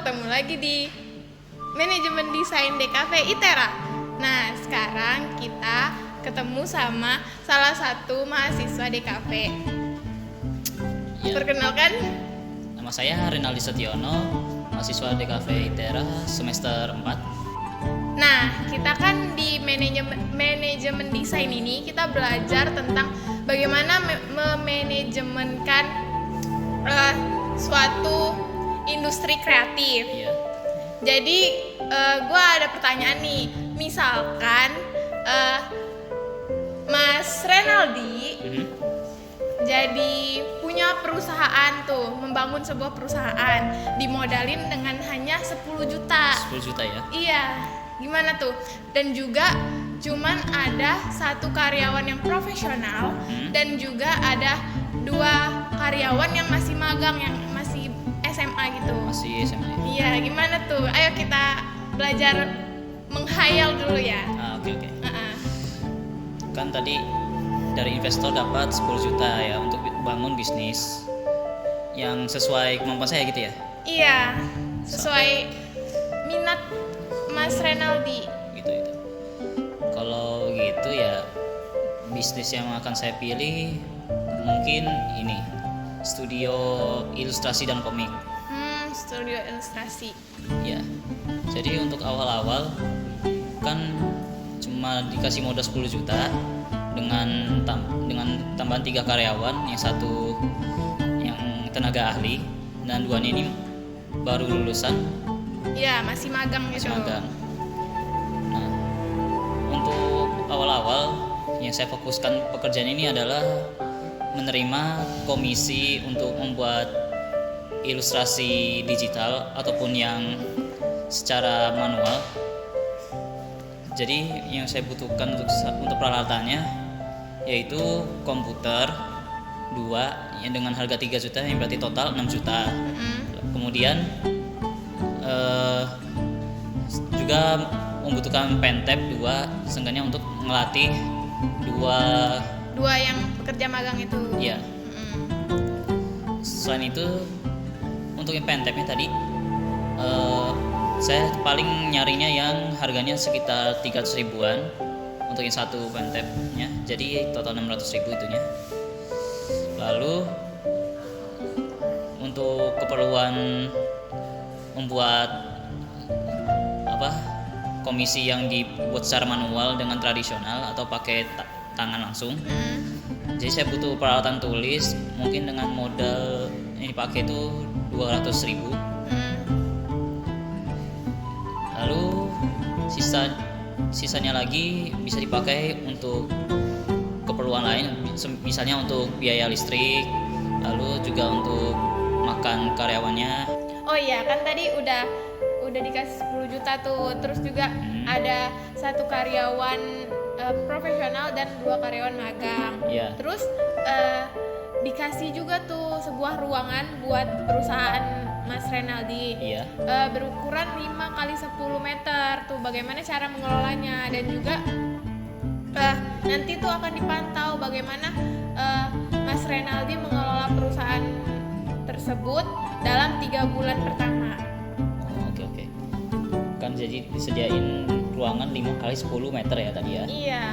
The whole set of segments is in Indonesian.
ketemu lagi di Manajemen Desain DKV ITERA. Nah, sekarang kita ketemu sama salah satu mahasiswa DKV. Ya. Perkenalkan, Nama saya Rinaldi Setiono, mahasiswa DKV ITERA semester 4. nah kita kan di manajemen desain ini kita belajar tentang bagaimana memanajemenkan suatu industri kreatif. Iya. Jadi gue ada pertanyaan nih, misalkan Mas Renaldi jadi punya perusahaan tuh, membangun sebuah perusahaan, dimodalin dengan hanya 10 juta. 10 juta ya? Iya, gimana tuh? Dan juga cuman ada satu karyawan yang profesional dan juga ada 2 karyawan yang masih magang, yang masih SMA gitu. Masih SMA. Iya, gimana tuh? Ayo kita belajar menghayal dulu ya. Oke. Kan tadi dari investor dapat 10 juta ya untuk bangun bisnis yang sesuai kemampuan saya gitu ya? Iya, sesuai minat Mas Renaldi. Gitu. Kalau gitu ya bisnis yang akan saya pilih mungkin ini, studio ilustrasi dan komik. Studio ilustrasi. Ya. Jadi untuk awal-awal kan cuma dikasih modal 10 juta dengan tambahan 3 karyawan, yang satu yang tenaga ahli dan 2 ini baru lulusan. Iya, masih magang gitu. Nah, untuk awal-awal yang saya fokuskan pekerjaan ini adalah menerima komisi untuk membuat ilustrasi digital ataupun yang secara manual. Jadi yang saya butuhkan untuk peralatannya yaitu komputer 2 yang dengan harga 3 juta, yang berarti total 6 juta. Kemudian juga membutuhkan pentap 2 seenggaknya untuk melatih 2 yang pekerja magang itu. Iya. Selain itu untuk yang pentapnya tadi saya paling nyarinya yang harganya sekitar 300 ribuan untuk yang satu pentapnya, jadi total 600 ribu itunya. Lalu untuk keperluan membuat komisi yang dibuat secara manual dengan tradisional atau pakai tangan langsung, jadi saya butuh peralatan tulis mungkin dengan modal yang dipakai itu 200 ribu. Lalu sisanya lagi bisa dipakai untuk keperluan lain, misalnya untuk biaya listrik, lalu juga untuk makan karyawannya. Oh iya, kan tadi udah dikasih 10 juta tuh, terus juga ada satu karyawan profesional dan 2 karyawan magang. Yeah. Terus dikasih juga tuh sebuah ruangan buat perusahaan Mas Renaldi. Iya. Berukuran 5x10 meter tuh, bagaimana cara mengelolanya, dan juga nanti tuh akan dipantau bagaimana Mas Renaldi mengelola perusahaan tersebut dalam 3 bulan pertama. Oke. Kan jadi disediain ruangan 5x10 meter ya tadi ya? Iya.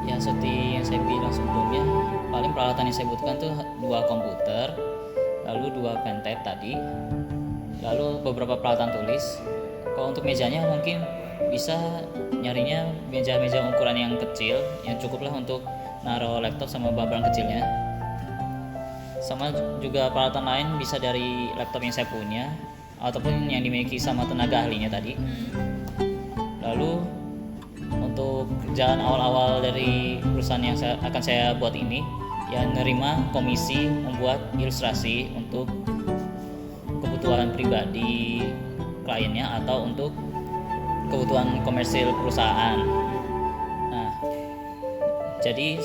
Ya seperti yang saya bilang sebelumnya, paling peralatan yang saya butuhkan tuh 2 komputer, lalu 2 pentap tadi, lalu beberapa peralatan tulis. Kalau untuk mejanya mungkin bisa nyarinya meja-meja ukuran yang kecil, yang cukuplah untuk naruh laptop sama babang kecilnya. Sama juga peralatan lain bisa dari laptop yang saya punya ataupun yang dimiliki sama tenaga ahlinya tadi. Lalu untuk kerjaan awal-awal dari perusahaan yang akan saya buat ini, ya nerima komisi membuat ilustrasi untuk kebutuhan pribadi kliennya atau untuk kebutuhan komersil perusahaan. Nah, jadi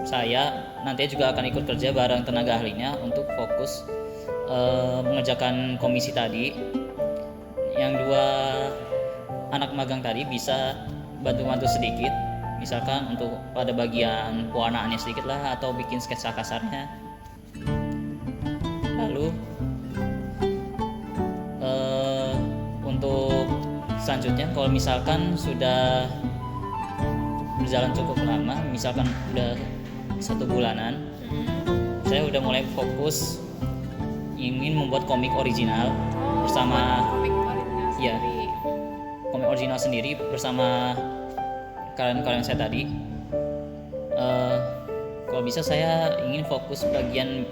saya nantinya juga akan ikut kerja bareng tenaga ahlinya untuk fokus mengerjakan komisi tadi. Yang 2 anak magang tadi bisa bantu-bantu sedikit, misalkan untuk pada bagian pewarnaannya sedikit lah, atau bikin sketsa kasarnya. Lalu selanjutnya kalau misalkan sudah berjalan cukup lama, misalkan udah 1 bulanan, saya udah mulai fokus ingin membuat komik original bersama komik original Iya. sendiri. komik original sendiri bersama karyawan-karyawan saya tadi. Kalau bisa saya ingin fokus bagian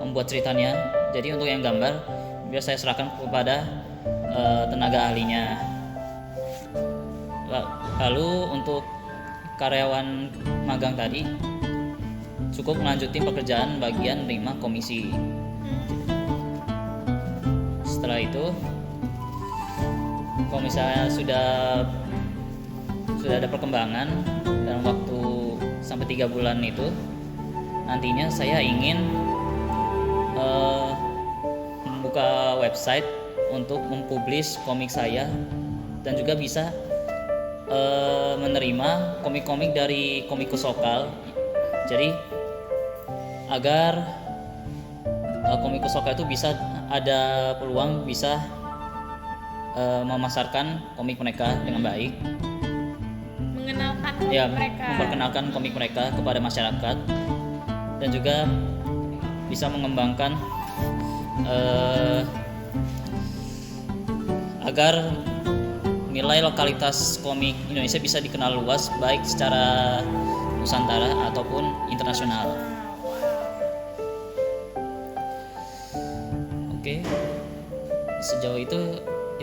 membuat ceritanya. Jadi untuk yang gambar biar saya serahkan kepada tenaga ahlinya. Lalu untuk karyawan magang tadi cukup melanjutin pekerjaan bagian terima komisi. Setelah itu, kalau misalnya sudah ada perkembangan dalam waktu sampai 3 bulan itu, nantinya saya ingin membuka website untuk mempublish komik saya dan juga bisa menerima komik-komik dari komikus lokal. Jadi agar komikus lokal itu bisa ada peluang bisa memasarkan komik mereka dengan baik, Mengenalkan komik ya, mereka. memperkenalkan komik mereka kepada masyarakat dan juga bisa mengembangkan agar nilai lokalitas komik Indonesia bisa dikenal luas baik secara Nusantara ataupun internasional. Oke, sejauh itu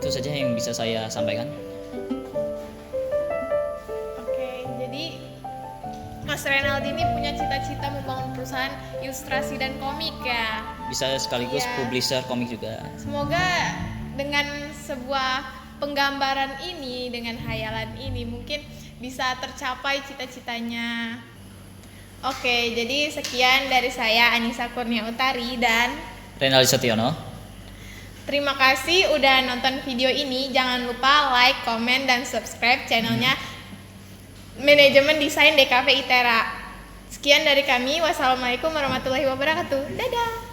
saja yang bisa saya sampaikan. Oke, jadi Mas Renaldi ini punya cita-cita membangun perusahaan ilustrasi dan komik ya. Bisa sekaligus Iya. publisher komik juga. Semoga dengan sebuah penggambaran ini, dengan hayalan ini mungkin bisa tercapai cita-citanya. Oke, jadi sekian dari saya Anissa Kurnia Utari dan Renaldi Setiono. terima kasih udah nonton video ini. Jangan lupa like, komen, dan subscribe channelnya Manajemen Desain DKV ITERA. Sekian dari kami. Wassalamualaikum warahmatullahi wabarakatuh. Dadah.